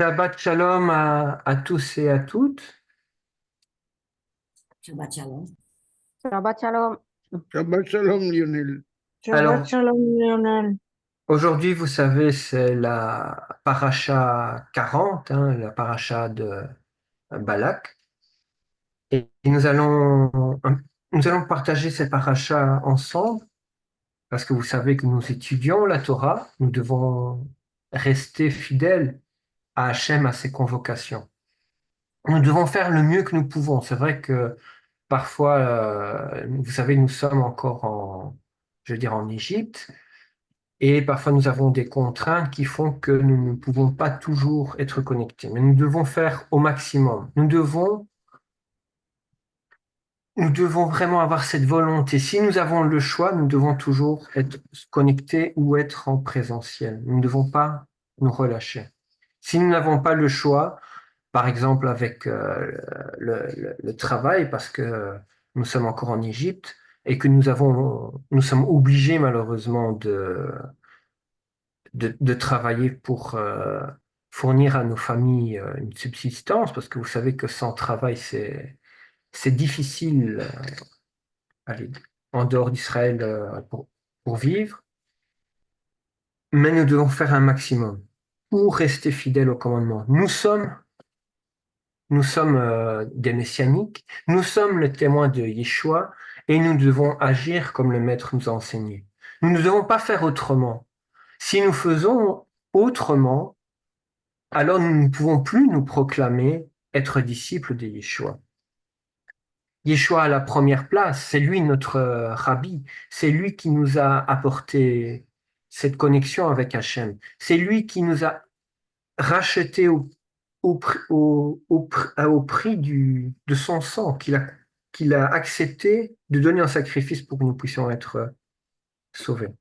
Shabbat shalom à tous et à toutes. Shabbat Shalom. Shabbat Shalom. Shabbat Shalom, Lionel. Shabbat Alors, Shalom, Lionel. aujourd'hui, vous savez, c'est la paracha 40, la paracha de Balak. Et nous allons partager cette paracha ensemble parce que vous savez que nous étudions la Torah. Nous devons rester fidèles à Hachem, à ses convocations. Nous devons faire le mieux que nous pouvons. C'est vrai que parfois, vous savez, nous sommes encore je veux dire, en Égypte, et parfois nous avons des contraintes qui font que nous ne pouvons pas toujours être connectés. Mais nous devons faire au maximum. Nous devons vraiment avoir cette volonté. Si nous avons le choix, nous devons toujours être connectés ou être en présentiel. Nous ne devons pas nous relâcher. Si nous n'avons pas le choix, par exemple avec le travail, parce que nous sommes encore en Égypte et que nous sommes obligés malheureusement de travailler pour fournir à nos familles une subsistance, parce que vous savez que sans travail, c'est difficile allez, en dehors d'Israël pour vivre, mais nous devons faire un maximum pour rester fidèles au commandement. Nous sommes des messianiques, nous sommes les témoins de Yeshua et nous devons agir comme le Maître nous a enseigné. Nous ne devons pas faire autrement. Si nous faisons autrement, alors nous ne pouvons plus nous proclamer être disciples de Yeshua. Yeshua à la première place, c'est lui notre rabbi, c'est lui qui nous a apporté cette connexion avec Hachem, c'est lui qui nous a rachetés au prix de son sang qu'il a accepté de donner en sacrifice pour que nous puissions être sauvés.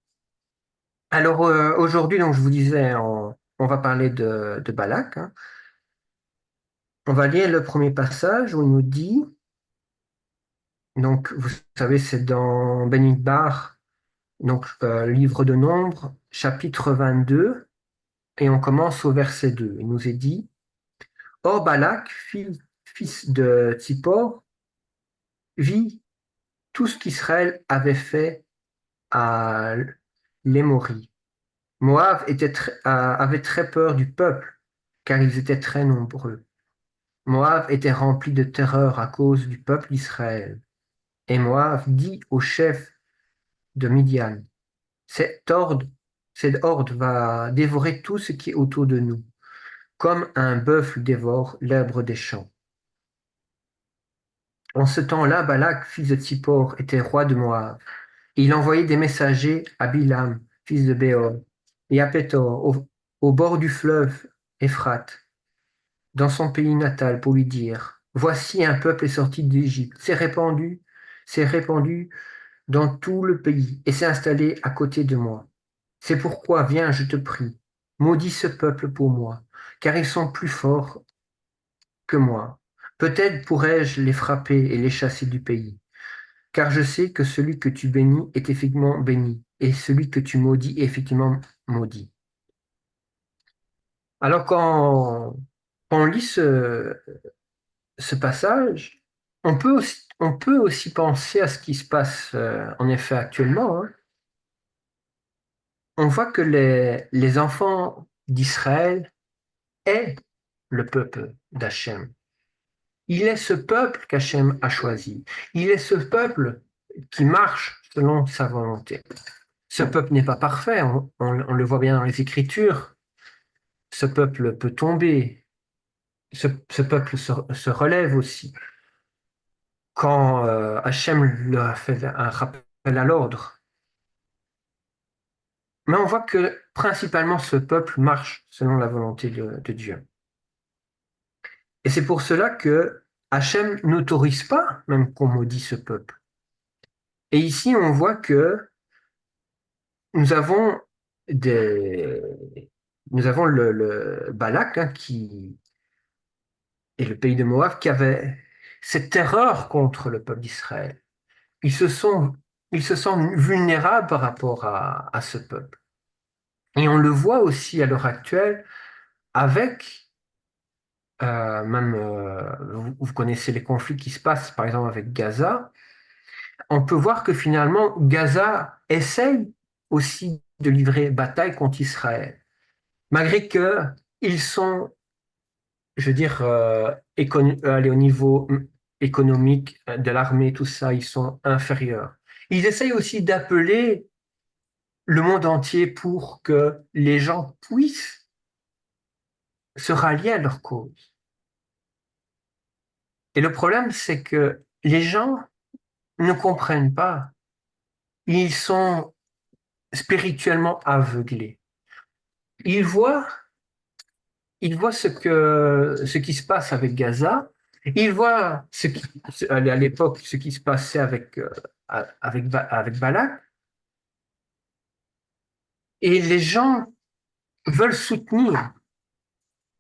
Alors aujourd'hui, donc je vous disais, on va parler de Balak. On va lire le premier passage où il nous dit, donc vous savez, c'est dans Bamidbar, donc livre de Nombres, chapitre 22, et on commence au verset 2. Il nous est dit, Or Balak, fils de Tsippor, vit tout ce qu'Israël avait fait à l'Émori. Moab avait très peur du peuple, car ils étaient très nombreux. Moab était rempli de terreur à cause du peuple d'Israël. Et Moab dit au chef de Midian, cette horde va dévorer tout ce qui est autour de nous, comme un bœuf dévore l'herbe des champs. En ce temps-là, Balak, fils de Tsippor, était roi de Moab. Il envoyait des messagers à Bilam, fils de Béor, et à Pétor, au bord du fleuve Éphrate, dans son pays natal, pour lui dire, Voici un peuple est sorti d'Égypte, s'est répandu dans tout le pays et s'est installé à côté de moi. C'est pourquoi, viens, je te prie, maudis ce peuple pour moi, car ils sont plus forts que moi. Peut-être pourrais-je les frapper et les chasser du pays. Car je sais que celui que tu bénis est effectivement béni, et celui que tu maudis est effectivement maudit. Alors quand on lit ce passage, on peut aussi penser à ce qui se passe en effet actuellement. On voit que les enfants d'Israël est le peuple d'Hachem. Il est ce peuple qu'Hachem a choisi. Il est ce peuple qui marche selon sa volonté. Ce peuple n'est pas parfait, on le voit bien dans les Écritures. Ce peuple peut tomber, ce peuple se relève aussi. Quand Hachem leur fait un rappel à l'ordre. Mais on voit que principalement ce peuple marche selon la volonté de Dieu. Et c'est pour cela que Hachem n'autorise pas même qu'on maudit ce peuple. Et ici, on voit que nous avons des, nous avons le Balak qui est le pays de Moab qui avait cette terreur contre le peuple d'Israël. Ils se sont, ils se sentent vulnérables par rapport à ce peuple. Et on le voit aussi à l'heure actuelle avec vous connaissez les conflits qui se passent, par exemple, avec Gaza, on peut voir que finalement, Gaza essaye aussi de livrer bataille contre Israël, malgré que ils sont, je veux dire, allez, au niveau économique de l'armée, tout ça, ils sont inférieurs. Ils essayent aussi d'appeler le monde entier pour que les gens puissent se rallier à leur cause. Et le problème, c'est que les gens ne comprennent pas. Ils sont spirituellement aveuglés. Ils voient, ils voient ce qui se passe avec Gaza. Ils voient à l'époque, ce qui se passait avec Balak. Et les gens veulent soutenir.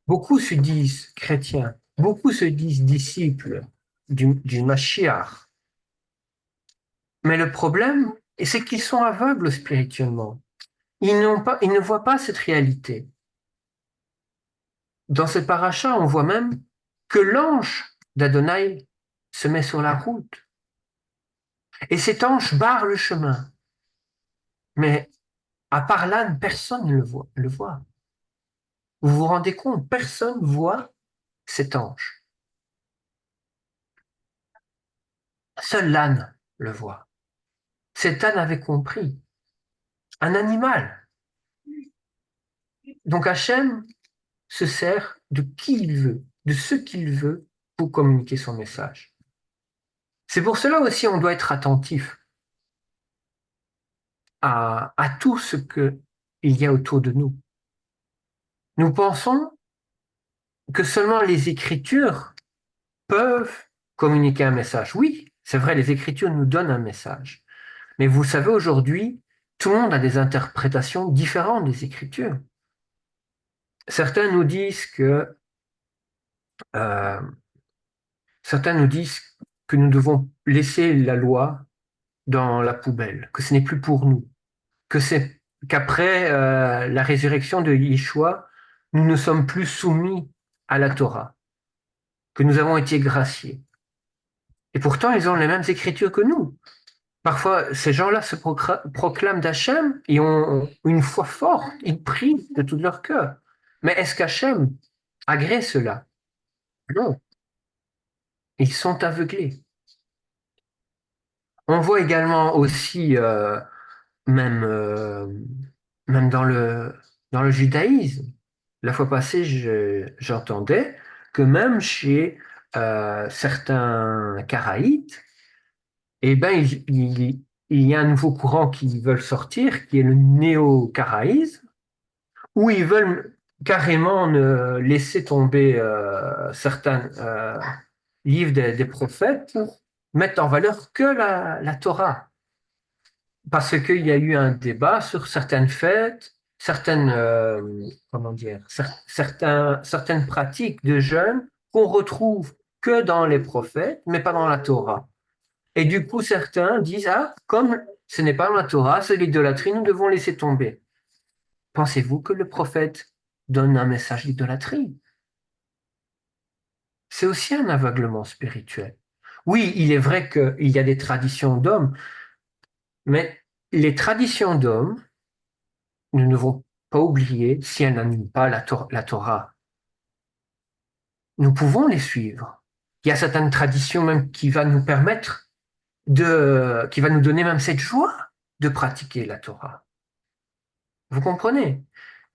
Beaucoup se disent chrétiens. Beaucoup se disent disciples du Mashiach. Mais le problème, c'est qu'ils sont aveugles spirituellement. Ils ne voient pas cette réalité. Dans ce paracha, on voit même que l'ange d'Adonai se met sur la route. Et cet ange barre le chemin. Mais à part l'âne, personne ne le voit. Vous vous rendez compte, personne ne voit cet ange. Seul l'âne le voit. Cet âne avait compris. Un animal. Donc Hachem se sert de qui il veut, de ce qu'il veut pour communiquer son message. C'est pour cela aussi on doit être attentif à tout ce qu'il y a autour de nous. Nous pensons que seulement les Écritures peuvent communiquer un message. Oui, c'est vrai, les Écritures nous donnent un message. Mais vous savez, aujourd'hui, tout le monde a des interprétations différentes des Écritures. Certains nous disent que euh, certains nous disent que nous devons laisser la loi dans la poubelle, que ce n'est plus pour nous, qu'après la résurrection de Yeshua, nous ne sommes plus soumis à la Torah, que nous avons été graciés. Et pourtant, ils ont les mêmes écritures que nous. Parfois, ces gens-là se proclament d'Hachem et ont une foi forte, ils prient de tout leur cœur. Mais est-ce qu'Hachem agrée cela? Non, ils sont aveuglés. On voit également aussi, même, même dans le judaïsme, la fois passée, j'entendais que même chez certains karaïtes, eh ben, il y a un nouveau courant qui veulent sortir, qui est le néo-karaïsme, où ils veulent carrément ne laisser tomber certains livres des prophètes pour mettre en valeur que la Torah. Parce qu'il y a eu un débat sur certaines fêtes, comment dire, certaines pratiques de jeûne qu'on retrouve que dans les prophètes, mais pas dans la Torah. Et du coup, certains disent, ah, comme ce n'est pas dans la Torah, c'est l'idolâtrie, nous devons laisser tomber. Pensez-vous que le prophète donne un message d'idolâtrie? C'est aussi un aveuglement spirituel. Oui, il est vrai qu'il y a des traditions d'hommes, mais les traditions d'hommes, nous ne devons pas oublier si elles n'animent pas la Torah. Nous pouvons les suivre. Il y a certaines traditions même qui va nous permettre qui va nous donner même cette joie de pratiquer la Torah. Vous comprenez?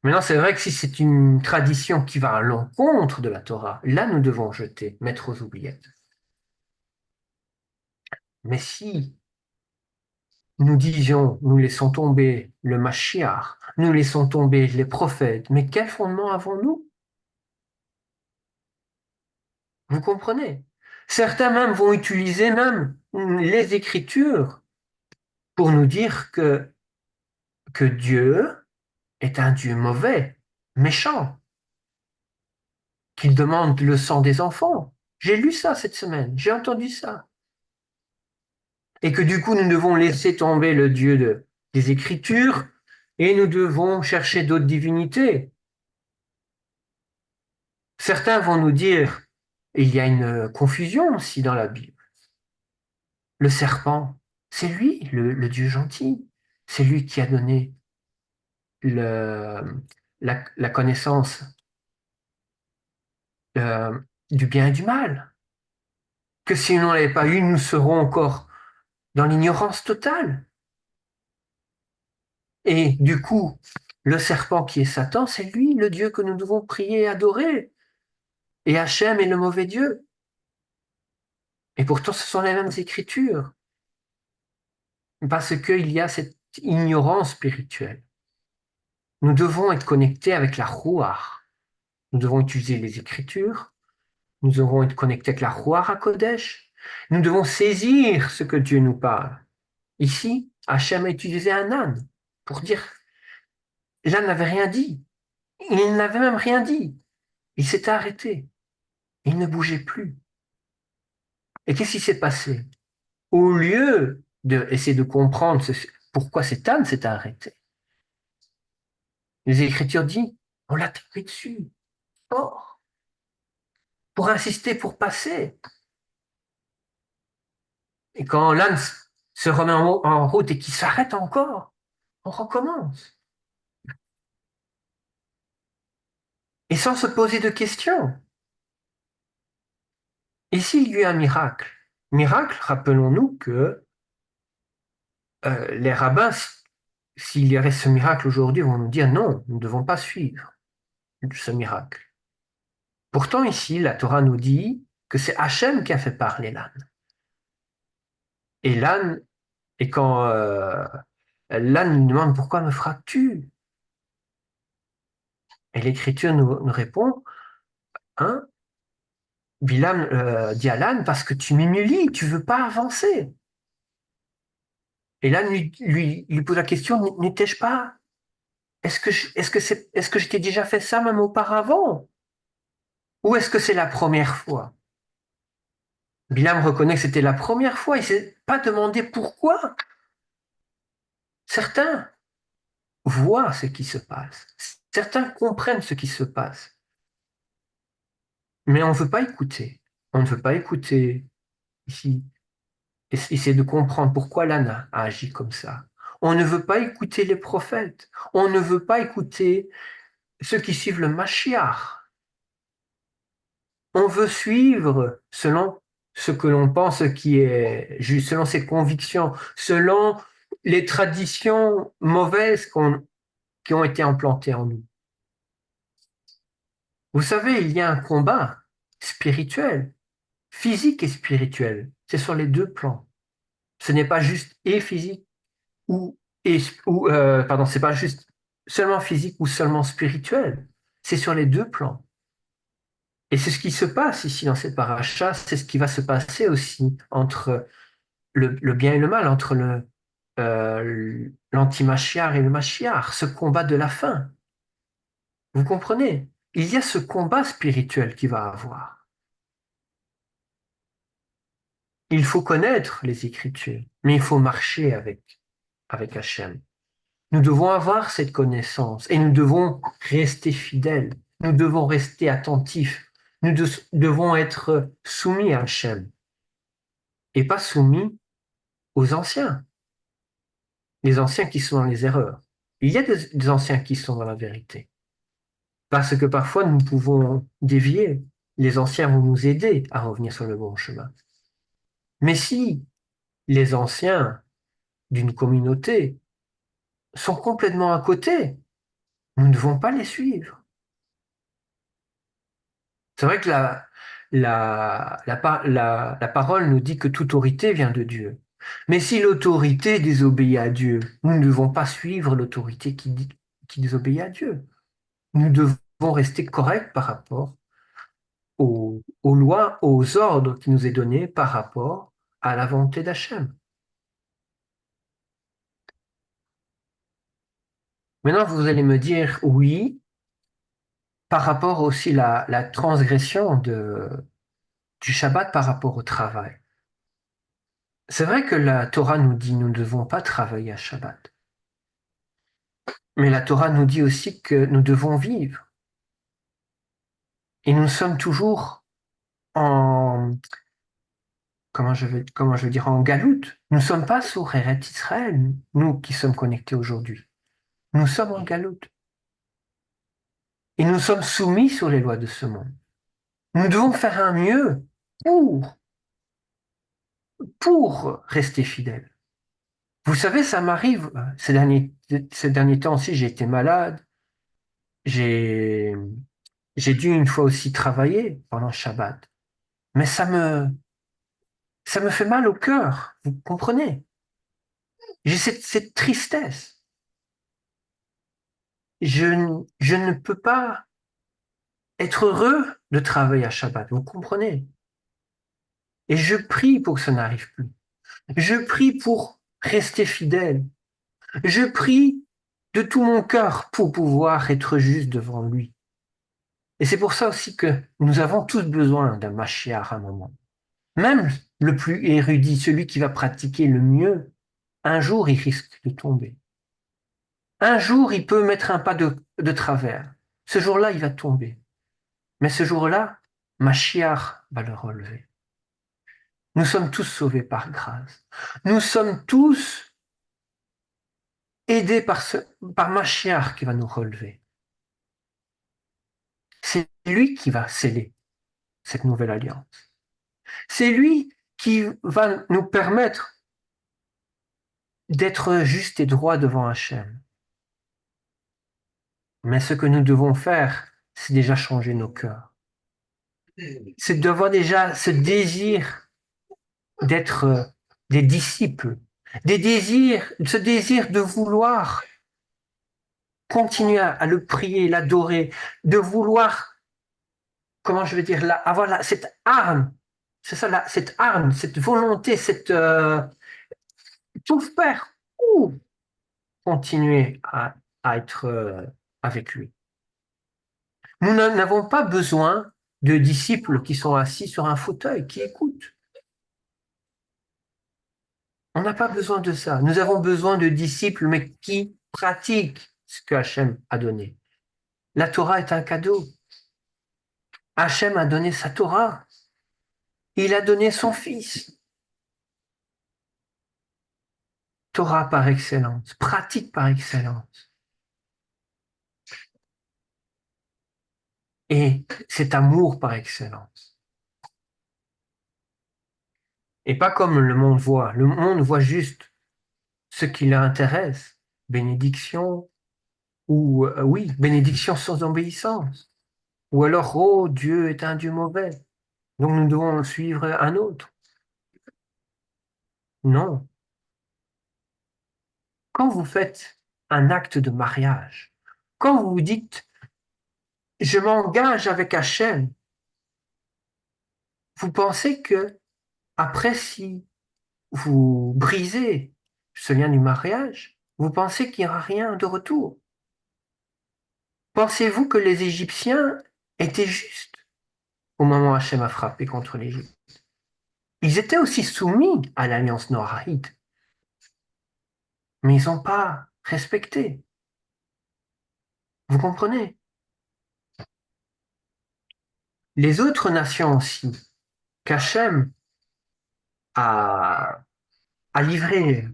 Maintenant, c'est vrai que si c'est une tradition qui va à l'encontre de la Torah, là, nous devons jeter, mettre aux oubliettes. Mais si nous disions, nous laissons tomber le Mashiach, nous laissons tomber les prophètes, mais quel fondement avons-nous? Vous comprenez? Certains même vont utiliser même les Écritures pour nous dire que Dieu est un Dieu mauvais, méchant, qu'il demande le sang des enfants. J'ai lu ça cette semaine, j'ai entendu ça. Et que du coup, nous devons laisser tomber le Dieu des Écritures et nous devons chercher d'autres divinités. Certains vont nous dire, il y a une confusion aussi dans la Bible. Le serpent, c'est lui, le Dieu gentil. C'est lui qui a donné la connaissance euh, du bien et du mal. Que si nous l'avait pas eu, nous serons encore dans l'ignorance totale. Et du coup, le serpent qui est Satan, c'est lui, le Dieu que nous devons prier et adorer. Et Hachem est le mauvais Dieu. Et pourtant, ce sont les mêmes écritures. Parce qu'il y a cette ignorance spirituelle. Nous devons être connectés avec la Ruach. Nous devons utiliser les Écritures. Nous devons être connectés avec la Ruach HaKodesh. Nous devons saisir ce que Dieu nous parle. Ici, Hachem a utilisé un âne pour dire, l'âne n'avait rien dit. Il n'avait même rien dit. Il s'était arrêté. Il ne bougeait plus. Et qu'est-ce qui s'est passé? Au lieu d'essayer de comprendre pourquoi cet âne s'est arrêté, les Écritures disent, on l'a tapé dessus, fort, pour insister, pour passer. Et quand l'âne se remet en route et qu'il s'arrête encore, on recommence. Et sans se poser de questions. Et s'il y a eu un miracle? Miracle, rappelons-nous que les rabbins, s'il y avait ce miracle aujourd'hui, vont nous dire non, nous ne devons pas suivre ce miracle. Pourtant, ici, la Torah nous dit que c'est Hachem qui a fait parler l'âne. Et l'âne, et quand l'âne nous demande pourquoi me frappes-tu? Et l'Écriture nous répond, hein, Bilam dit à l'âne, parce que tu m'humilies, tu veux pas avancer. Et l'âne lui pose la question, n'étais-je pas? Est-ce que je t'ai déjà fait ça même auparavant? Ou est-ce que c'est la première fois? Bilam reconnaît que c'était la première fois, il ne s'est pas demandé pourquoi. Certains voient ce qui se passe, certains comprennent ce qui se passe, mais on ne veut pas écouter. On ne veut pas écouter ici, essayer de comprendre pourquoi l'âne a agi comme ça. On ne veut pas écouter les prophètes, on ne veut pas écouter ceux qui suivent le Mashiach. On veut suivre selon ce que l'on pense qui est juste, selon ses convictions, selon les traditions mauvaises qui ont été implantées en nous. Vous savez, il y a un combat spirituel, physique et spirituel. C'est sur les deux plans. Ce n'est pas juste et physique pardon, c'est pas juste seulement physique ou seulement spirituel. C'est sur les deux plans. Et c'est ce qui se passe ici dans cette paracha, c'est ce qui va se passer aussi entre le bien et le mal, entre l'anti-Mashiach et le Mashiach, ce combat de la fin. Vous comprenez? Il y a ce combat spirituel qui va avoir. Il faut connaître les Écritures, mais il faut marcher avec Hachem. Nous devons avoir cette connaissance et nous devons rester fidèles. Nous devons rester attentifs. Nous devons être soumis à Hachem et pas soumis aux anciens. Les anciens qui sont dans les erreurs. Il y a des anciens qui sont dans la vérité. Parce que parfois nous pouvons dévier. Les anciens vont nous aider à revenir sur le bon chemin. Mais si les anciens d'une communauté sont complètement à côté, nous ne devons pas les suivre. C'est vrai que la parole nous dit que toute autorité vient de Dieu. Mais si l'autorité désobéit à Dieu, nous ne devons pas suivre l'autorité qui désobéit à Dieu. Nous devons rester corrects par rapport aux lois, aux ordres qui nous est donnés par rapport à la volonté d'Hachem. Maintenant, vous allez me dire, oui, par rapport aussi à la transgression du Shabbat par rapport au travail. C'est vrai que la Torah nous dit nous ne devons pas travailler à Shabbat. Mais la Torah nous dit aussi que nous devons vivre. Et nous sommes toujours en, comment je veux dire, en galoute. Nous ne sommes pas sur Eretz Israël, nous qui sommes connectés aujourd'hui. Nous sommes en galoute. Et nous sommes soumis sur les lois de ce monde. Nous devons faire un mieux pour, pour rester fidèles. Vous savez, ça m'arrive, ces derniers temps aussi, j'ai été malade. J'ai, j'ai dû une fois aussi travailler pendant Shabbat. Mais ça me fait mal au cœur. Vous comprenez? J'ai cette tristesse. Je ne peux pas être heureux de travailler à Shabbat. Vous comprenez? Et je prie pour que ça n'arrive plus. Je prie pour rester fidèle. Je prie de tout mon cœur pour pouvoir être juste devant lui. Et c'est pour ça aussi que nous avons tous besoin d'un Mashiach à un moment. Même le plus érudit, celui qui va pratiquer le mieux, un jour il risque de tomber. Un jour il peut mettre un pas de travers. Ce jour-là, il va tomber. Mais ce jour-là, Mashiach va le relever. Nous sommes tous sauvés par grâce. Nous sommes tous aidés par Mashiach qui va nous relever. C'est lui qui va sceller cette nouvelle alliance. C'est lui qui va nous permettre d'être justes et droits devant Hachem. Mais ce que nous devons faire, c'est déjà changer nos cœurs. C'est d'avoir déjà ce désir d'être des disciples, ce désir de vouloir continuer à le prier, l'adorer, de vouloir, comment je veux dire, avoir cette arme, c'est ça, cette arme, cette volonté, tout faire pour continuer à être avec lui. Nous n'avons pas besoin de disciples qui sont assis sur un fauteuil, qui écoutent. On n'a pas besoin de ça. Nous avons besoin de disciples, mais qui pratiquent ce que Hachem a donné. La Torah est un cadeau. Hachem a donné sa Torah. Il a donné son Fils. Torah par excellence, pratique par excellence. Et cet amour par excellence. Et pas comme le monde voit. Le monde voit juste ce qui leur intéresse. Bénédiction, ou oui, bénédiction sans obéissance. Ou alors, oh, Dieu est un Dieu mauvais. Donc nous devons suivre un autre. Non. Quand vous faites un acte de mariage, quand vous vous dites, je m'engage avec Hachem, vous pensez que après, si vous brisez ce lien du mariage, vous pensez qu'il n'y aura rien de retour. Pensez-vous que les Égyptiens étaient justes au moment où Hachem a frappé contre l'Égypte? Ils étaient aussi soumis à l'alliance noahide, mais ils n'ont pas respecté. Vous comprenez? Les autres nations aussi, qu'Hachem a, a livrées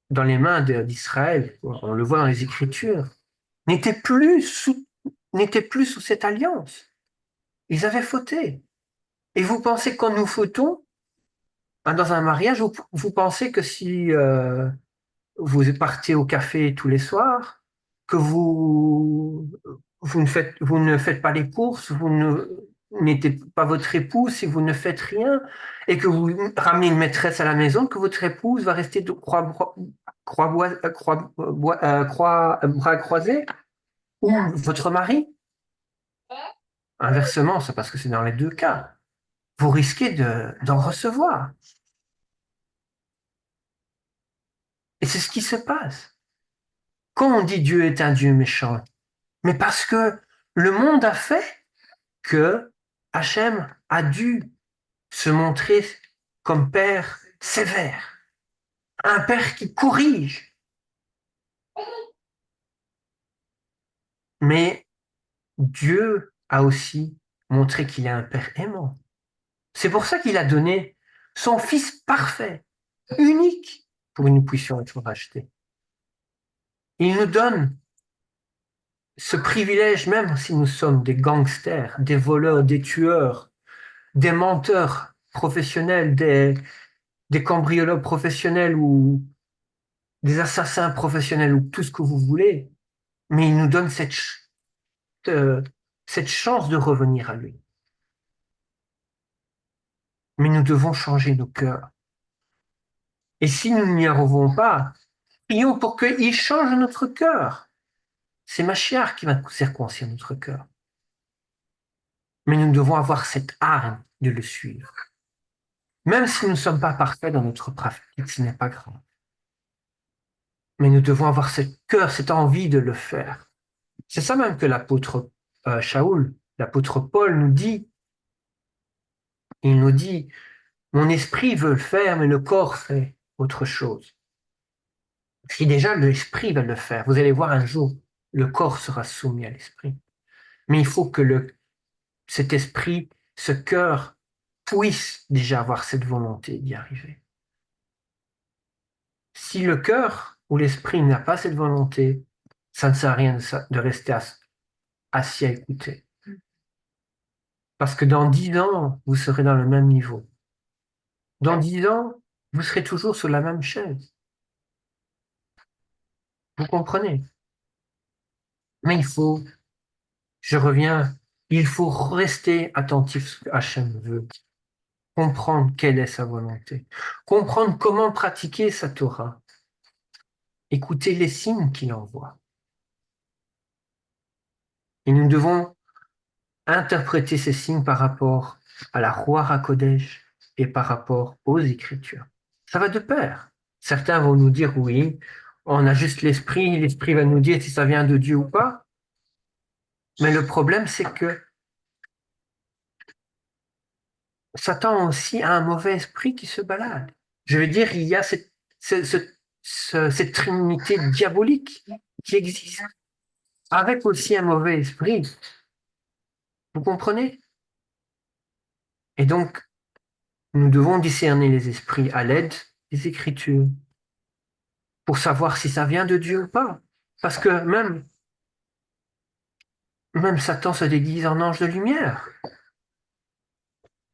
dans les mains d'Israël, on le voit dans les Écritures, n'étaient n'étaient plus sous cette alliance. Ils avaient fauté. Et vous pensez que quand nous fautons, dans un mariage, vous pensez que si vous partez au café tous les soirs, que vous ne faites pas les courses, vous n'êtes pas votre épouse, si vous ne faites rien, et que vous ramenez une maîtresse à la maison, que votre épouse va rester bras croisés, ou votre mari. Inversement, c'est parce que c'est dans les deux cas. Vous risquez d'en recevoir. Et c'est ce qui se passe. Quand on dit Dieu est un Dieu méchant, mais parce que le monde a fait que Hachem a dû se montrer comme père sévère, un père qui corrige. Mais Dieu a aussi montrer qu'il est un Père aimant. C'est pour ça qu'il a donné son Fils parfait, unique, pour que nous puissions être rachetés. Il nous donne ce privilège, même si nous sommes des gangsters, des voleurs, des tueurs, des menteurs professionnels, des cambrioleurs professionnels ou des assassins professionnels ou tout ce que vous voulez, mais il nous donne euh, cette chance de revenir à lui. Mais nous devons changer nos cœurs. Et si nous n'y arrivons pas, prions pour qu'il change notre cœur. C'est Machiar qui va circoncire notre cœur. Mais nous devons avoir cette arme de le suivre. Même si nous ne sommes pas parfaits dans notre pratique, ce n'est pas grave. Mais nous devons avoir ce cœur, cette envie de le faire. C'est ça même que l'apôtre Shaoul, l'apôtre Paul nous dit. Il nous dit, mon esprit veut le faire, mais le corps fait autre chose. Si déjà l'esprit va le faire, vous allez voir un jour, le corps sera soumis à l'esprit. Mais il faut que cet esprit, ce cœur, puisse déjà avoir cette volonté d'y arriver. Si le cœur ou l'esprit n'a pas cette volonté, ça ne sert à rien de rester assis à écouter. Parce que dans 10 ans, vous serez dans le même niveau. Dans 10 ans, vous serez toujours sur la même chaise. Vous comprenez? Mais je reviens, il faut rester attentif à ce que Hachem veut. Comprendre quelle est sa volonté. Comprendre comment pratiquer sa Torah. Écouter les signes qu'il envoie. Et nous devons interpréter ces signes par rapport à la Ruach HaKodesh et par rapport aux Écritures. Ça va de pair. Certains vont nous dire oui, on a juste l'esprit va nous dire si ça vient de Dieu ou pas. Mais le problème, c'est que Satan aussi a un mauvais esprit qui se balade. Je veux dire, il y a cette trinité diabolique qui existe, avec aussi un mauvais esprit. Vous comprenez? Et donc, nous devons discerner les esprits à l'aide des Écritures pour savoir si ça vient de Dieu ou pas. Parce que même Satan se déguise en ange de lumière.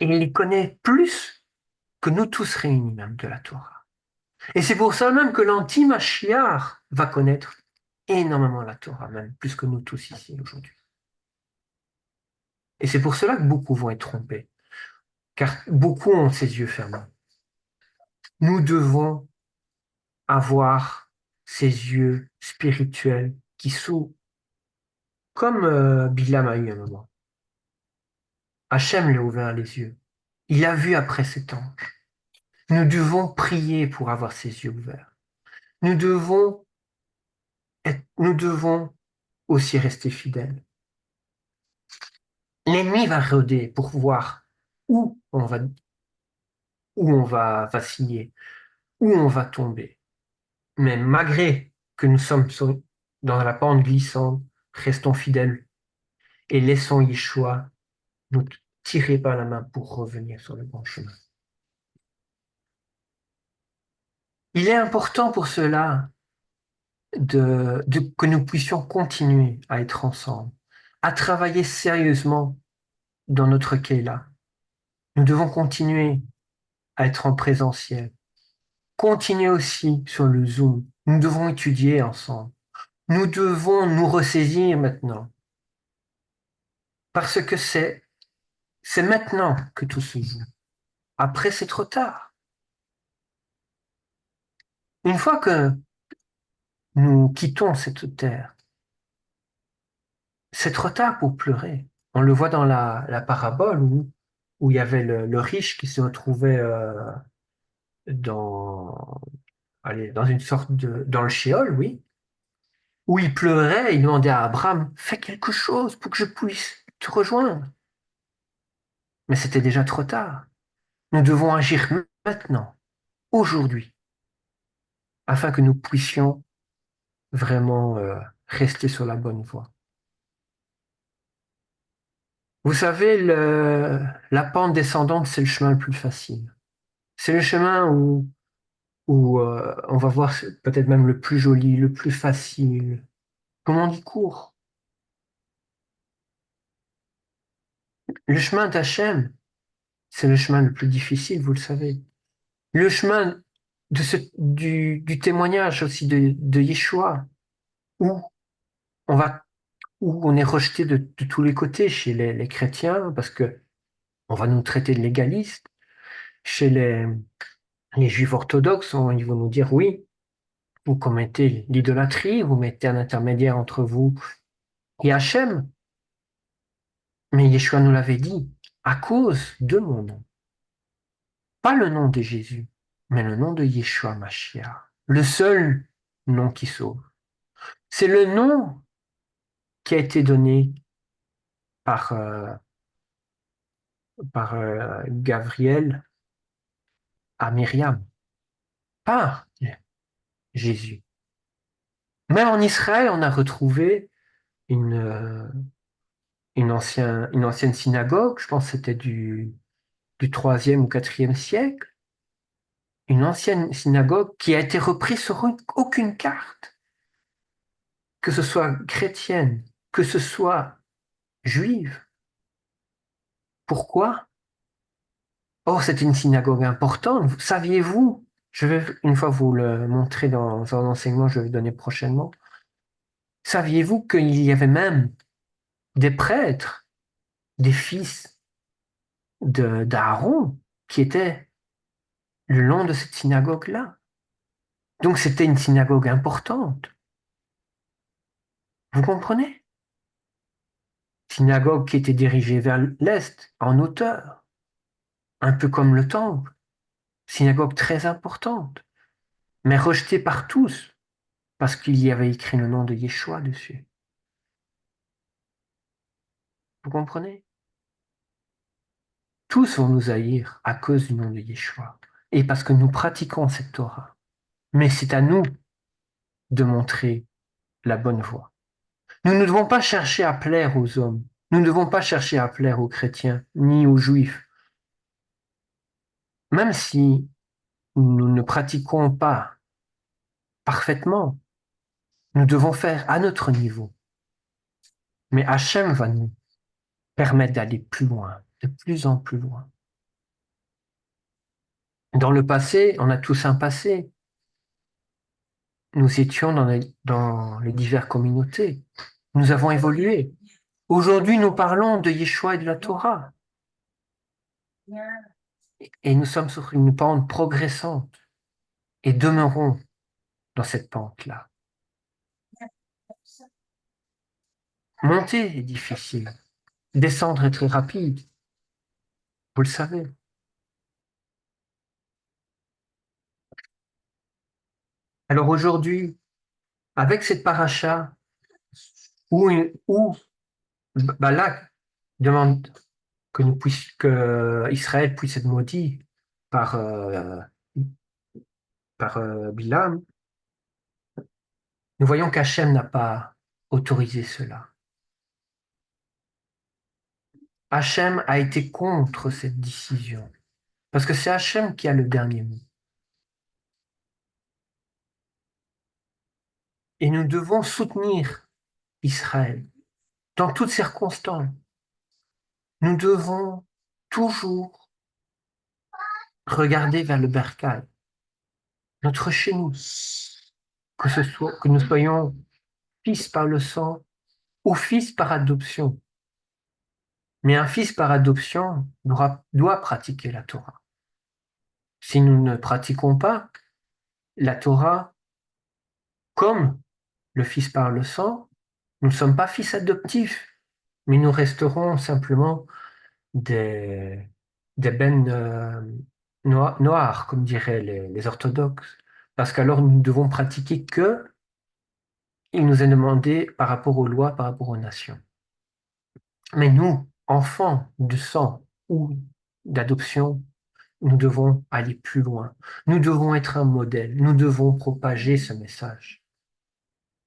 Et il connaît plus que nous tous réunis même de la Torah. Et c'est pour ça même que l'anti-Mashiach va connaître énormément la Torah, même plus que nous tous ici aujourd'hui. Et c'est pour cela que beaucoup vont être trompés, car beaucoup ont ses yeux fermés. Nous devons avoir ces yeux spirituels qui s'ouvrent, comme Bilam a eu un moment. Hachem lui a ouvert les yeux. Il a vu après cet ange. Nous devons prier pour avoir ses yeux ouverts. Nous devons aussi rester fidèles. L'ennemi va rôder pour voir où on va, où on va vaciller, où on va tomber. Mais malgré que nous sommes dans la pente glissante, restons fidèles et laissons Yeshua nous tirer par la main pour revenir sur le bon chemin. Il est important pour cela que nous puissions continuer à être ensemble, à travailler sérieusement dans notre Kéla. Nous devons continuer à être en présentiel. Continuer aussi sur le Zoom. Nous devons étudier ensemble. Nous devons nous ressaisir maintenant. Parce que c'est maintenant que tout se joue. Après, c'est trop tard. Une fois que nous quittons cette terre, c'est trop tard pour pleurer. On le voit dans la parabole où il y avait le riche qui se retrouvait dans, dans une sorte dans le Sheol, oui, où il pleurait, il demandait à Abraham, fais quelque chose pour que je puisse te rejoindre. Mais c'était déjà trop tard. Nous devons agir maintenant, aujourd'hui, afin que nous puissions vraiment rester sur la bonne voie. Vous savez, la pente descendante, c'est le chemin le plus facile. C'est le chemin où on va voir peut-être même le plus joli, le plus facile. Comment on dit court? Le chemin d'Hachem, c'est le chemin le plus difficile, vous le savez. Le chemin du témoignage aussi de Yeshua, où on va, où on est rejeté de tous les côtés chez les chrétiens, parce que on va nous traiter de légalistes. Chez les juifs orthodoxes, ils vont nous dire oui, vous commettez l'idolâtrie, vous mettez un intermédiaire entre vous et Hachem. Mais Yeshua nous l'avait dit, à cause de mon nom. Pas le nom de Jésus, mais le nom de Yeshua Mashiach, le seul nom qui sauve. C'est le nom qui a été donné par, Gabriel à Myriam, par Jésus. Même en Israël, on a retrouvé une, euh, une ancienne synagogue, je pense que c'était du 3e ou 4e siècle, une ancienne synagogue qui a été reprise sur aucune carte, que ce soit chrétienne, que ce soit juive. Pourquoi? Oh, c'était une synagogue importante. Saviez-vous? Je vais une fois vous le montrer dans un enseignement que je vais donner prochainement. Saviez-vous qu'il y avait même des prêtres, des fils d'Aaron, qui étaient le long de cette synagogue-là? Donc c'était une synagogue importante. Vous comprenez? Synagogue qui était dirigée vers l'est, en hauteur, un peu comme le temple. Synagogue très importante, mais rejetée par tous, parce qu'il y avait écrit le nom de Yeshua dessus. Vous comprenez? Tous vont nous haïr à cause du nom de Yeshua, et parce que nous pratiquons cette Torah. Mais c'est à nous de montrer la bonne voie. Nous ne devons pas chercher à plaire aux hommes. Nous ne devons pas chercher à plaire aux chrétiens, ni aux juifs. Même si nous ne pratiquons pas parfaitement, nous devons faire à notre niveau. Mais Hachem va nous permettre d'aller plus loin, de plus en plus loin. Dans le passé, on a tous un passé. Nous étions dans les diverses communautés. Nous avons évolué. Aujourd'hui, nous parlons de Yeshua et de la Torah. Et nous sommes sur une pente progressante et demeurons dans cette pente-là. Monter est difficile. Descendre est très rapide. Vous le savez. Alors aujourd'hui, avec cette paracha, où Balak demande que Israël puisse être maudit par, Bilam, nous voyons qu'Hachem n'a pas autorisé cela. Hachem a été contre cette décision, parce que c'est Hachem qui a le dernier mot. Et nous devons soutenir Israël dans toutes circonstances. Nous devons toujours regarder vers le bercail, notre chez nous, que nous soyons fils par le sang ou fils par adoption. Mais un fils par adoption doit pratiquer la Torah. Si nous ne pratiquons pas la Torah comme le fils par le sang, nous ne sommes pas fils adoptifs, mais nous resterons simplement des, des bennes noirs, comme diraient les orthodoxes, parce qu'alors nous devons pratiquer que il nous est demandé par rapport aux lois, par rapport aux nations. Mais nous, enfants de sang ou d'adoption, nous devons aller plus loin. Nous devons être un modèle. Nous devons propager ce message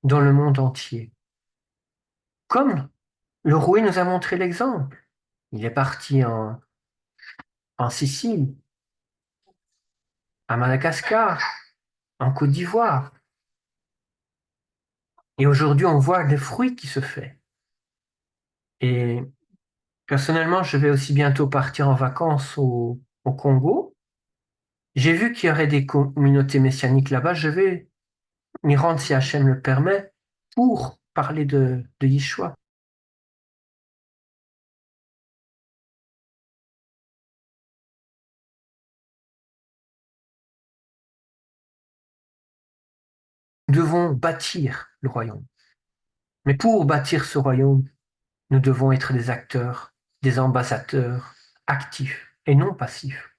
dans le monde entier. Comme le roué nous a montré l'exemple. Il est parti en Sicile, à Madagascar, en Côte d'Ivoire. Et aujourd'hui, on voit les fruits qui se fait. Et personnellement, je vais aussi bientôt partir en vacances au Congo. J'ai vu qu'il y aurait des communautés messianiques là-bas. Je vais m'y rendre si Hachem le permet pour parler de Yeshua. Nous devons bâtir le royaume. Mais pour bâtir ce royaume, nous devons être des acteurs, des ambassadeurs actifs et non passifs.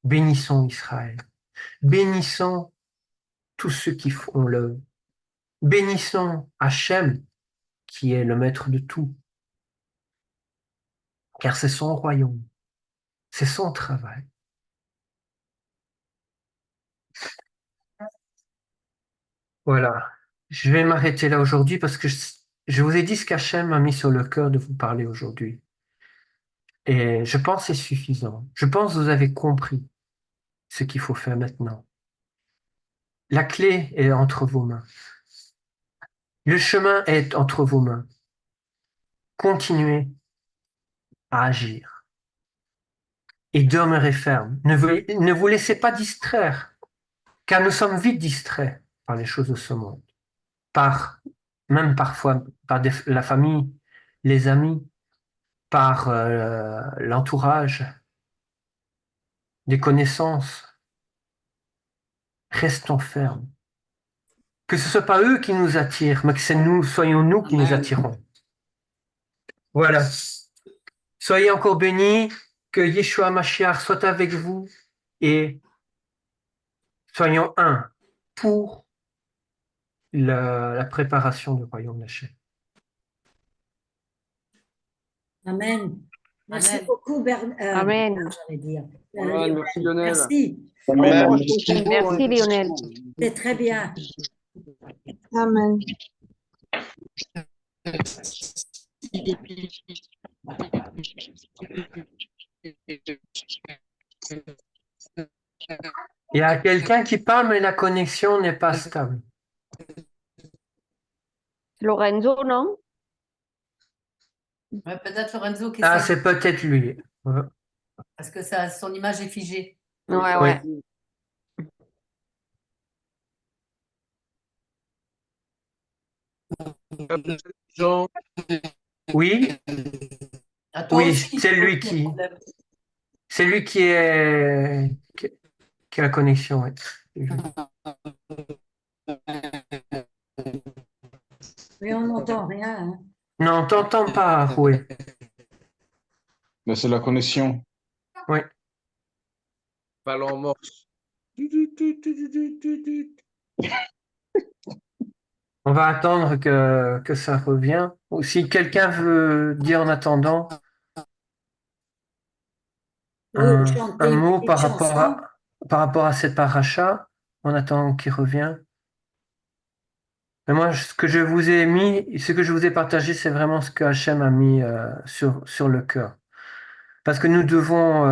Bénissons Israël. Bénissons tous ceux qui font l'œuvre. Bénissons Hachem, qui est le maître de tout. Car c'est son royaume. C'est son travail. Voilà. Je vais m'arrêter là aujourd'hui parce que je vous ai dit ce qu'Hachem m'a mis sur le cœur de vous parler aujourd'hui. Et je pense que c'est suffisant. Je pense que vous avez compris ce qu'il faut faire maintenant. La clé est entre vos mains. Le chemin est entre vos mains. Continuez à agir et demeurez ferme. Ne vous laissez pas distraire, car nous sommes vite distraits par les choses de ce monde, même parfois par la famille, les amis, par l'entourage, des connaissances. Restons fermes. Que ce ne soit pas eux qui nous attirent, mais que soyons nous qui nous attirons. Voilà. Soyez encore bénis, que Yeshua Mashiach soit avec vous et soyons un pour la préparation du royaume d'Hachem. Amen. Merci Amen. beaucoup, Amen. j'allais dire. Amen. Merci Lionel. Merci. Amen. Merci, Lionel. C'est très bien. Amen. Il y a quelqu'un qui parle, mais la connexion n'est pas stable. Lorenzo, non? Ouais, peut-être Lorenzo qui Ah, essaie, c'est peut-être lui. parce que son image est figée. Ouais, Oui. ouais. Jean, Oui, À toi oui, aussi, c'est lui il y a un problème. c'est lui qui a la connexion. Ouais. Mais on n'entend rien. Hein. Non, on t'entend pas, oui. Mais c'est la connexion. Oui. parlons en morse. On va attendre que ça revienne. Ou si quelqu'un veut dire en attendant Ou un chanter une mot petite chanson. par rapport à cette paracha, en attendant qu'il revienne. Mais moi, ce que je vous ai mis, ce que je vous ai partagé, c'est vraiment ce que Hachem a mis sur le cœur. Parce que nous devons,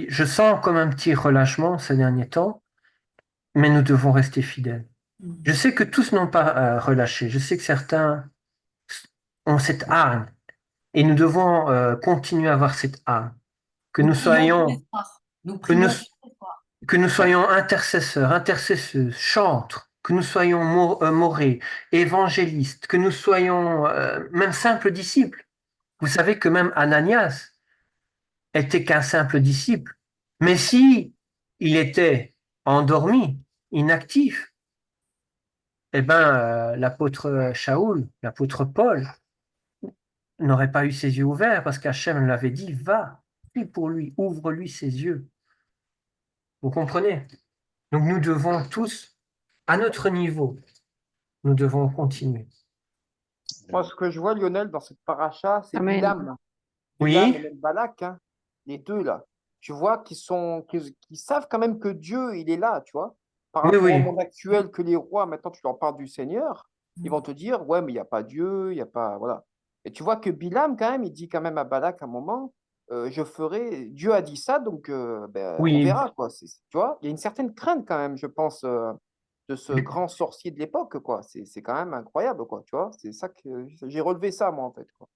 je sens comme un petit relâchement ces derniers temps, mais nous devons rester fidèles. Je sais que tous n'ont pas relâché. Je sais que certains ont cette hargne. Et nous devons continuer à avoir cette hargne. Que nous soyons, Nous que nous, prions tous les soirs. que nous soyons intercesseurs, intercesseuses, chantres, que nous soyons morés, évangélistes, que nous soyons même simples disciples. Vous savez que même Ananias était qu'un simple disciple. Mais si il était endormi, inactif, eh ben, l'apôtre Shaoul, l'apôtre Paul, n'aurait pas eu ses yeux ouverts parce qu'Hachem l'avait dit, va, prie pour lui, ouvre-lui ses yeux. Vous comprenez? Donc nous devons tous, à notre niveau, nous devons continuer. Moi, ce que je vois, Lionel, dans cette paracha, c'est Amen. Bilam. Oui. Bilam et même Balak, hein, les deux là. Tu vois qu'ils savent quand même que Dieu, il est là, tu vois. Par Oui, rapport oui. au monde actuel, que les rois, maintenant, tu leur parles du Seigneur, ils vont te dire, ouais, mais il n'y a pas Dieu, il n'y a pas. Voilà. Et tu vois que Bilam, quand même, il dit quand même à Balak à un moment, Dieu a dit ça, donc on Oui, verra, quoi. Tu vois, il y a une certaine crainte quand même, je pense, de ce grand sorcier de l'époque, quoi. C'est quand même incroyable, quoi, tu vois. C'est ça que j'ai relevé ça, moi, en fait, quoi.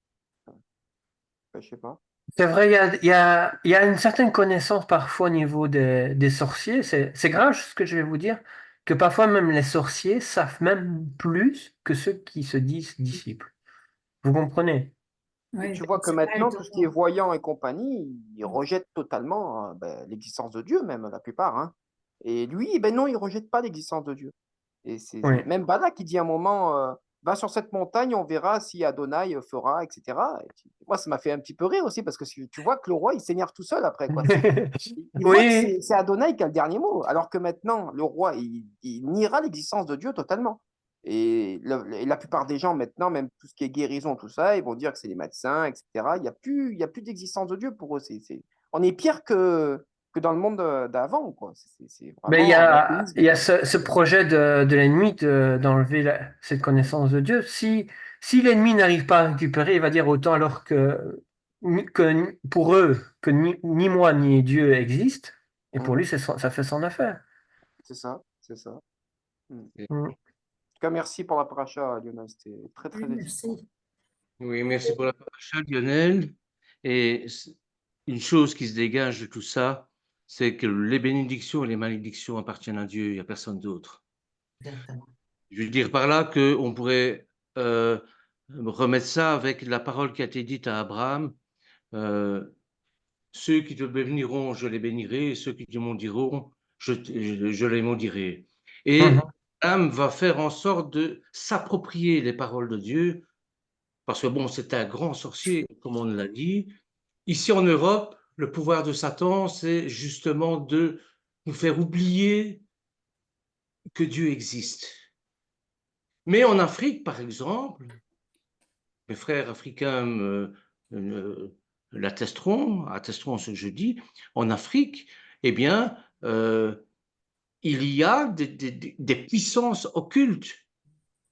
Je sais pas. c'est vrai, il y a une certaine connaissance parfois au niveau des sorciers. C'est grave ce que je vais vous dire, que parfois même les sorciers savent même plus que ceux qui se disent disciples. Vous comprenez? Et Oui, tu vois que c'est pas maintenant, tout ce qui est étonnant. voyant et compagnie, ils rejettent totalement l'existence de Dieu, même la plupart, hein. Et lui, ben non, il rejette pas l'existence de Dieu. Et Oui. même Balak qui dit à un moment, va sur cette montagne, on verra si Adonai fera, etc. Moi, ça m'a fait un petit peu rire aussi parce que tu vois que le roi, il s'énerve tout seul après, quoi. Il voit que Oui, c'est Adonai qui a le dernier mot, alors que maintenant, le roi, il niera l'existence de Dieu totalement. Et la plupart des gens, maintenant, même tout ce qui est guérison, tout ça, ils vont dire que c'est les médecins, etc. Il y a plus d'existence de Dieu pour eux. On est pire que dans le monde d'avant, quoi. C'est mais vraiment il l'athéisme, y a quoi. ce projet de l'ennemi d'enlever cette connaissance de Dieu. Si l'ennemi n'arrive pas à récupérer, il va dire autant alors que pour eux, que ni moi ni Dieu existent, et pour lui, Mhm. ça fait son affaire. C'est ça, c'est ça. En Mm. tout cas, merci pour la paracha, Lionel. C'était très, Oui, très édifiant. merci. Oui, merci pour la parole, Lionel. Et une chose qui se dégage de tout ça, c'est que les bénédictions et les malédictions appartiennent à Dieu, il n'y a personne d'autre. Exactement. Je veux dire par là qu'on pourrait remettre ça avec la parole qui a été dite à Abraham. euh, Ceux qui te béniront, je les bénirai, et ceux qui te maudiront, je les maudirai. Et Mhm. Abraham va faire en sorte de s'approprier les paroles de Dieu, parce que bon, c'est un grand sorcier, comme on l'a dit. Ici en Europe, le pouvoir de Satan, c'est justement de nous faire oublier que Dieu existe. Mais en Afrique, par exemple, mes frères africains attesteront ce que je dis, en Afrique, eh bien, il y a des puissances occultes,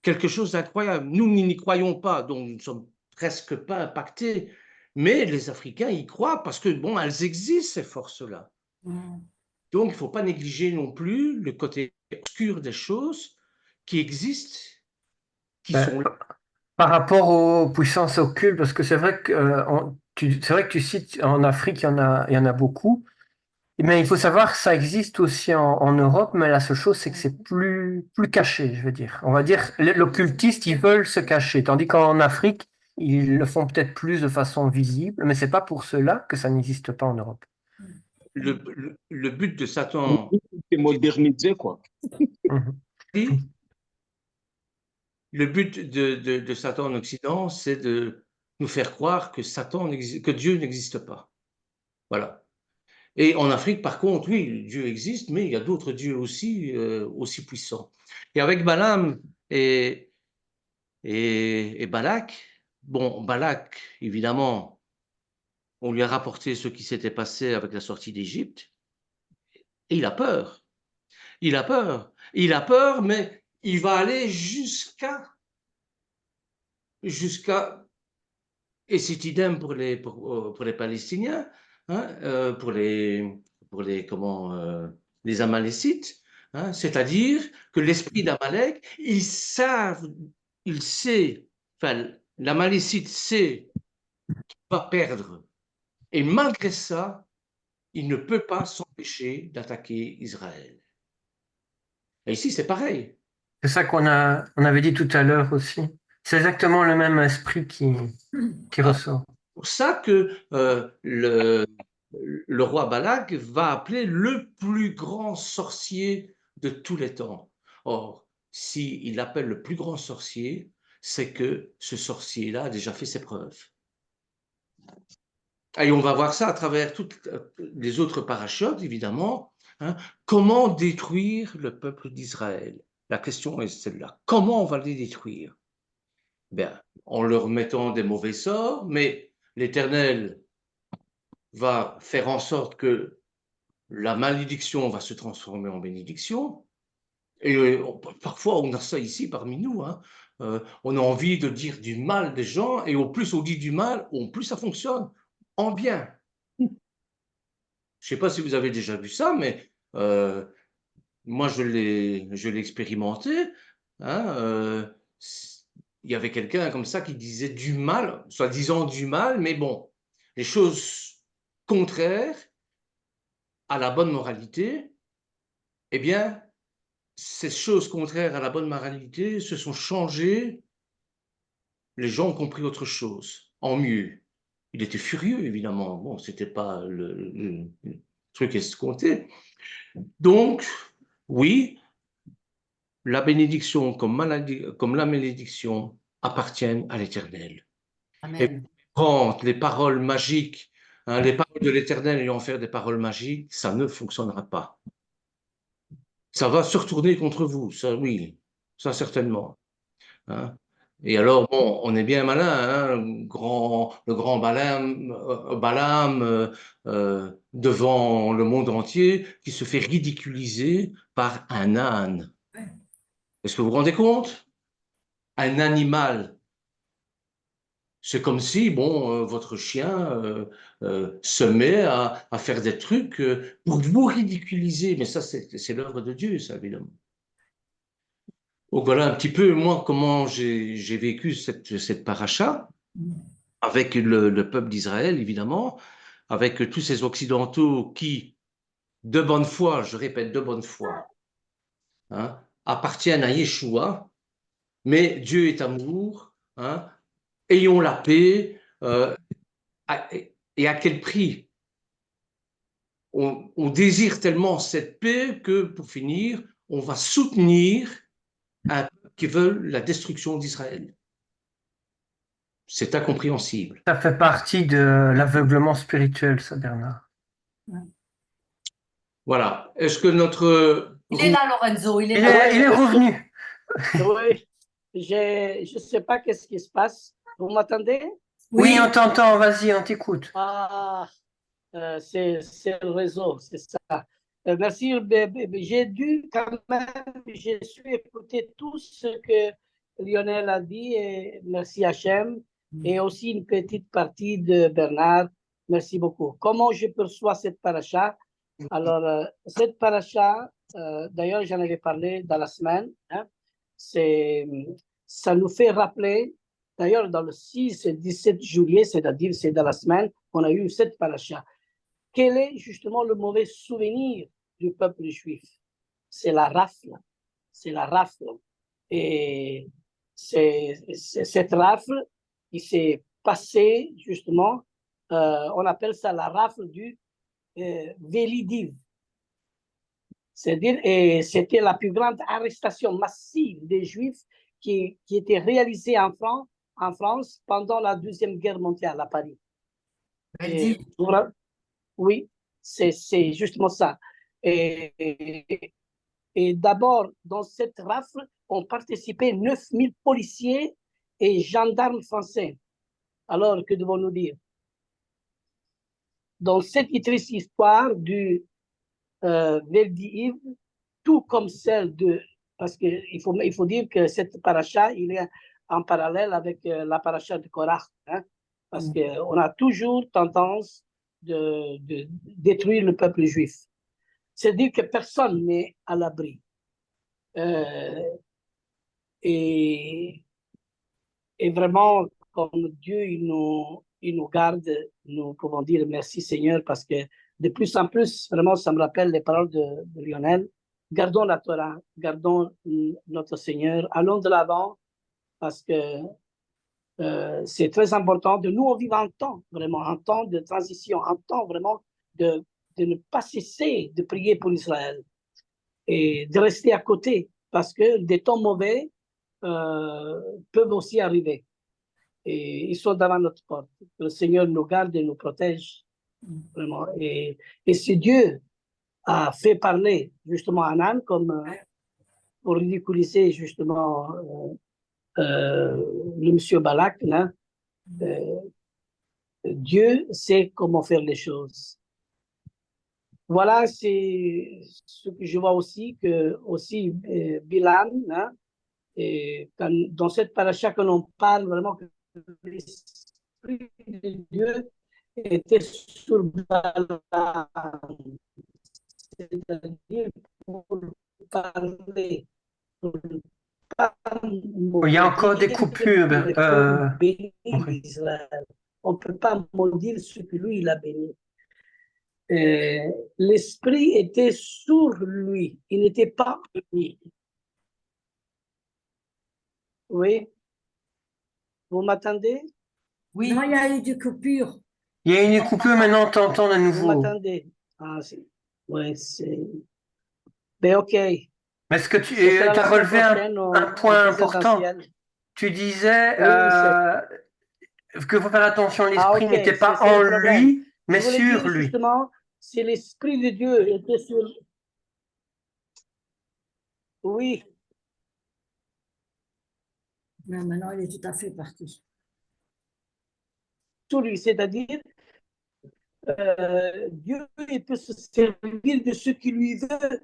quelque chose d'incroyable. Nous n'y croyons pas, donc nous ne sommes presque pas impactés, mais les Africains y croient parce que, bon, elles existent, ces forces-là. Mm. Donc, il ne faut pas négliger non plus le côté obscur des choses qui existent, qui Ben, sont là. par rapport aux puissances occultes, parce que c'est vrai que, c'est vrai que tu cites en Afrique, il y en a beaucoup. Mais il faut savoir que ça existe aussi en Europe, mais la seule chose, c'est que c'est plus caché, je veux dire. On va dire, l'occultiste, ils veulent se cacher, tandis qu'en Afrique, ils le font peut-être plus de façon visible, mais c'est pas pour cela que ça n'existe pas en Europe. Le but de Satan, C'est modernisé, quoi. Mhm. le but de Satan en Occident, c'est de nous faire croire que que Dieu n'existe pas. Voilà. Et en Afrique, par contre, oui, Dieu existe, mais il y a d'autres dieux aussi, aussi puissants. Et avec Balaam et Balak, bon, Balak, évidemment, on lui a rapporté ce qui s'était passé avec la sortie d'Égypte, et il a peur. Il a peur. Il a peur, mais il va aller jusqu'à, et c'est idem pour les Palestiniens, hein, les Amalécites, hein, c'est-à-dire que l'esprit d'Amalek, il sait, enfin, l'Amalécite sait qu'il va perdre, et malgré ça, il ne peut pas s'empêcher d'attaquer Israël. Et ici, c'est pareil. C'est ça on avait dit tout à l'heure aussi. C'est exactement le même esprit qui Ah, ressort. c'est pour ça que le roi Balak va appeler le plus grand sorcier de tous les temps. Or, s'il appelle le plus grand sorcier, c'est que ce sorcier-là a déjà fait ses preuves. Et on va voir ça à travers toutes les autres parachutes, évidemment. Hein. Comment détruire le peuple d'Israël? La question est celle-là. Comment on va les détruire? Ben, en leur mettant des mauvais sorts, mais l'Éternel va faire en sorte que la malédiction va se transformer en bénédiction. Et parfois, on a ça ici parmi nous. Hein. on a envie de dire du mal des gens, et au plus on dit du mal, au plus ça fonctionne en bien. Je ne sais pas si vous avez déjà vu ça, mais moi, je l'ai expérimenté. Hein, il y avait quelqu'un comme ça qui disait du mal, soi-disant du mal, mais bon, les choses contraires à la bonne moralité, eh bien, ces choses contraires à la bonne moralité se sont changées. Les gens ont compris autre chose, en mieux. Il était furieux, évidemment. Bon, c'était pas le truc escompté. Donc, oui, la bénédiction comme la malédiction appartiennent à l'Éternel. Et Amen. prendre les paroles magiques, hein, les paroles de l'Éternel et en faire des paroles magiques, ça ne fonctionnera pas. Ça va se retourner contre vous, ça oui, ça certainement. Hein. Et alors, bon, on est bien malin, hein, le grand Balaam devant le monde entier, qui se fait ridiculiser par un âne. Est-ce que vous vous rendez compte? Un animal. C'est comme si, bon, votre chien se met à faire des trucs pour vous ridiculiser. Mais ça, c'est l'œuvre de Dieu, ça, évidemment. Donc voilà un petit peu, moi, comment j'ai vécu cette paracha avec le peuple d'Israël, évidemment, avec tous ces Occidentaux qui, de bonne foi, je répète, de bonne foi, hein, appartiennent à Yeshua, mais Dieu est amour, hein, ayons la paix, et à quel prix? On désire tellement cette paix que, pour finir, on va soutenir un peuple qui veut la destruction d'Israël. C'est incompréhensible. Ça fait partie de l'aveuglement spirituel, ça, Bernard. Voilà. Est-ce que notre... Il est là, Lorenzo, il est Il là. est revenu. Oui, je ne sais pas qu'est-ce qui se passe. Vous m'entendez? Oui, on t'entend, vas-y, on t'écoute. Ah, c'est le réseau, c'est ça. Merci. J'ai dû quand même, j'ai su écouter tout ce que Lionel a dit, et merci Hachem, et aussi une petite partie de Bernard. Merci beaucoup. Comment je perçois cette paracha? Alors, cette paracha, d'ailleurs, j'en avais parlé dans la semaine, hein, ça nous fait rappeler, d'ailleurs, dans le 6 et 17 juillet, c'est-à-dire c'est dans la semaine, on a eu cette paracha. Quel est justement le mauvais souvenir du peuple juif? C'est la rafle. C'est la rafle. Et cette rafle qui s'est passée justement, on appelle ça la rafle du Vélidiv. C'est-à-dire, et c'était la plus grande arrestation massive des Juifs qui était réalisée en France pendant la Deuxième Guerre mondiale à Paris. Oui, c'est justement ça. Et d'abord, dans cette rafle, ont participé 9000 policiers et gendarmes français. Alors, que devons-nous dire? Dans cette triste histoire du Veldiv, tout comme celle de... Parce qu'il faut dire que cette paracha, il est en parallèle avec la paracha de Korach. Hein, parce qu'on a toujours tendance de détruire le peuple juif. C'est-à-dire que personne n'est à l'abri. Et vraiment, comme Dieu il nous garde, nous pouvons dire merci Seigneur, parce que de plus en plus, vraiment, ça me rappelle les paroles de Lionel. Gardons la Torah, gardons notre Seigneur, allons de l'avant, parce que c'est très important de nous vivre un temps, vraiment, un temps de transition, un temps vraiment de ne pas cesser de prier pour Israël et de rester à côté, parce que des temps mauvais peuvent aussi arriver. Et ils sont devant notre porte. Le Seigneur nous garde et nous protège, vraiment. Et si Dieu a fait parler justement Anan comme pour ridiculiser justement le monsieur Balak, là, Dieu sait comment faire les choses. Voilà, c'est ce que je vois aussi, que aussi Bilam, hein, Et dans cette paracha que l'on parle vraiment que l'Esprit de Dieu était sur Balaam, c'est-à-dire pour parler, pour pas Il y a encore des maudire, coupures. mais pour bénir Oui. Israël. On ne peut pas maudire ce que lui, il a béni. L'Esprit était sur lui, il n'était pas béni. Oui, vous m'attendez? Oui, Non, il y a eu des coupures. Il y a une coupure, maintenant on t'entend de Vous nouveau. m'attendez? Ah, c'est... Ouais, c'est... Ben, ok. Mais est-ce que tu Ce sera la as semaine relevé prochaine un en point important? présentiel. Tu disais Oui, qu'il faut faire attention, Ah, l'esprit ok, n'était pas c'est en le problème. lui, mais Je voulais sur dire lui. justement, si l'Esprit de Dieu était sur... Oui, Mais maintenant, il est tout à fait parti. sur lui, c'est-à-dire, Dieu il peut se servir de ce qu'il lui veut.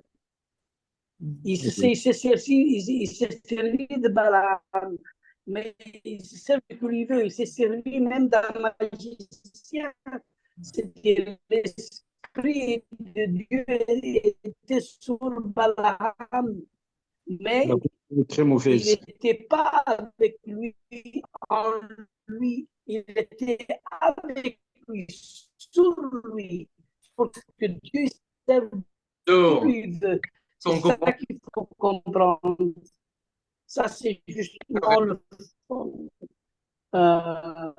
Il s'est servi de Balaam, mais il se sert de ce qu'il lui veut. Il s'est servi même d'un magicien. C'était l'Esprit de Dieu était sur Balaam, mais Très il mauvaise. n'était pas avec lui, en lui, il était avec lui, sur lui, pour que Dieu serve Donc, lui veut. C'est on ça comprend. qu'il faut comprendre. Ça, c'est justement le fond Ça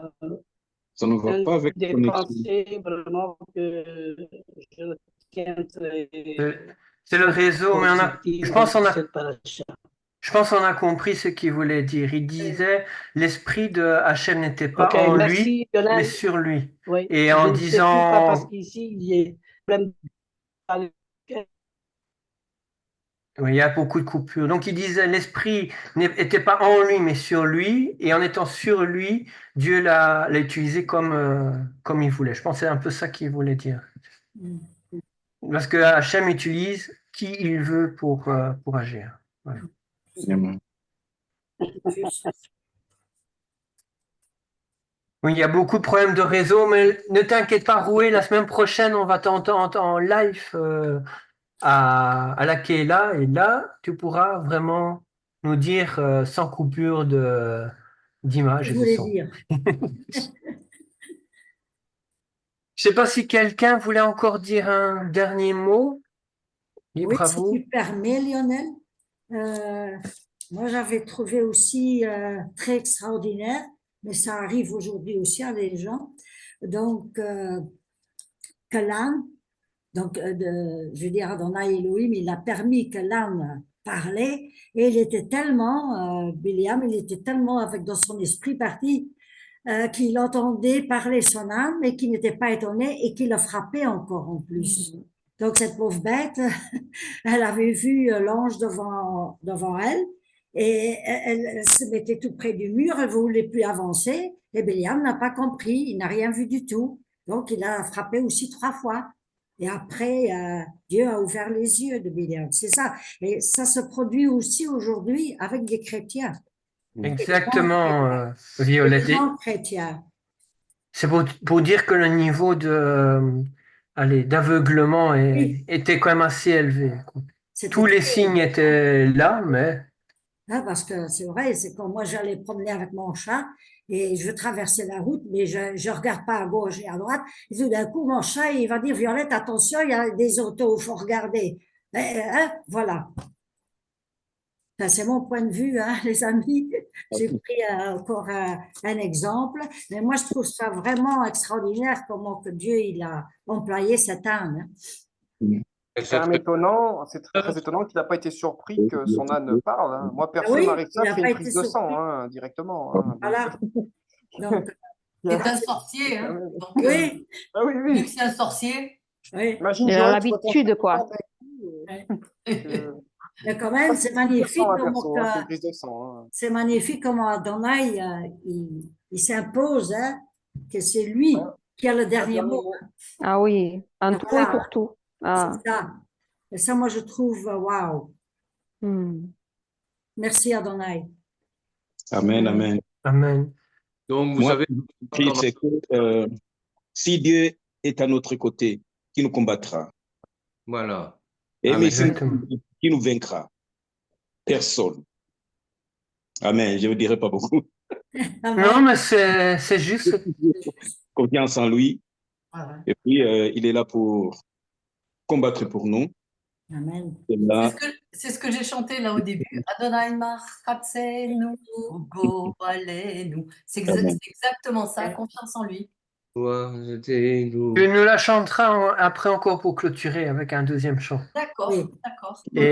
ne va pas avec des ton esprit. pensées vraiment que je retiens très C'est le réseau, mais positives de cette paracha. je pense qu'on a compris ce qu'il voulait dire. Il disait l'esprit de Hachem n'était pas Ok, en lui, merci, mais Lionel. sur lui. Oui, Et je en ne sais plus pas parce disant, qu'ici, il y a plein de... oui, il y a beaucoup de coupures. Donc il disait l'esprit n'était pas en lui, mais sur lui. Et en étant sur lui, Dieu l'a utilisé comme il voulait. Je pense que c'est un peu ça qu'il voulait dire. Mm. Parce que Hachem utilise qui il veut pour agir. Voilà. Amen. Oui, il y a beaucoup de problèmes de réseau, mais ne t'inquiète pas, Roué, la semaine prochaine, on va t'entendre en live à la Kéla, et là, tu pourras vraiment nous dire sans coupure d'image Je et de voulais son. dire. Je sais pas si quelqu'un voulait encore dire un dernier mot. Oui, Libre à si vous. tu permets, Lionel. Moi, j'avais trouvé aussi très extraordinaire, mais ça arrive aujourd'hui aussi à des gens. Donc, que l'âne, donc, je veux dire, Adonai Elohim, il a permis que l'âne parlait, et il était tellement, Biliam, il était tellement avec dans son esprit parti, qu'il entendait parler son âme et qu'il n'était pas étonné et qu'il le frappait encore en plus. Donc, cette pauvre bête, elle avait vu l'ange devant elle et elle se mettait tout près du mur, elle ne voulait plus avancer. Et Biliam n'a pas compris, il n'a rien vu du tout. Donc, il a frappé aussi 3 fois. Et après, Dieu a ouvert les yeux de Biliam. C'est ça. Et ça se produit aussi aujourd'hui avec des chrétiens. Exactement, Des Violette. Et grands chrétiens. c'est pour dire que le niveau d'aveuglement Oui, était quand même assez élevé. c'était Tous les très signes étaient là, mais hein, parce que c'est vrai, c'est comme moi j'allais promener avec mon chat et je veux traverser la route, mais je ne regarde pas à gauche et à droite. Et tout d'un coup, mon chat, il va dire, Violette, attention, il y a des autos, il faut regarder. Hein, voilà. Enfin, c'est mon point de vue, hein, les amis. J'ai pris encore un exemple, mais moi je trouve ça vraiment extraordinaire comment que Dieu il a employé cette âme. Hein. C'est quand même étonnant, c'est très étonnant qu'il n'a pas été surpris que son âne parle. Hein. Moi, Ah perso, il oui, m'arrive ça, il je n'a fais pas une été prise de sang surpris. hein, directement. Hein. Voilà. Donc, c'est un sorcier. Hein. Donc, oui, Ah oui, vu oui. que c'est un sorcier, oui. Imagine, Il a Joël, tu vois ton l'habitude, chat quoi. Mais quand même, c'est magnifique perso, hein, c'est une prise de sang. Hein. c'est magnifique comment Adonai il s'impose, hein, que c'est lui qui a le dernier mot. Ah oui, en Donc, tout et voilà, pour tout. Ah. c'est ça. Et ça, moi, je trouve waouh. Hmm. Merci Adonai. Amen, amen. Amen. Donc, vous Moi, savez, Christ, c'est que si Dieu est à notre côté, qui nous combattra? voilà. Et Amen. mais si Exactement. qui nous vaincra? Personne. Amen. Je ne dirai pas beaucoup. Non, Amen. mais c'est juste. Confiance en lui. Voilà. Et puis, il est là pour combattre pour nous. Amen. Et là, C'est ce que j'ai chanté là au début. Adonai Marchatzenu, Ugo Alenu. C'est Amen. exactement ça, confiance en lui. Tu nous la chanteras après encore pour clôturer avec un deuxième chant. D'accord, Oui. d'accord.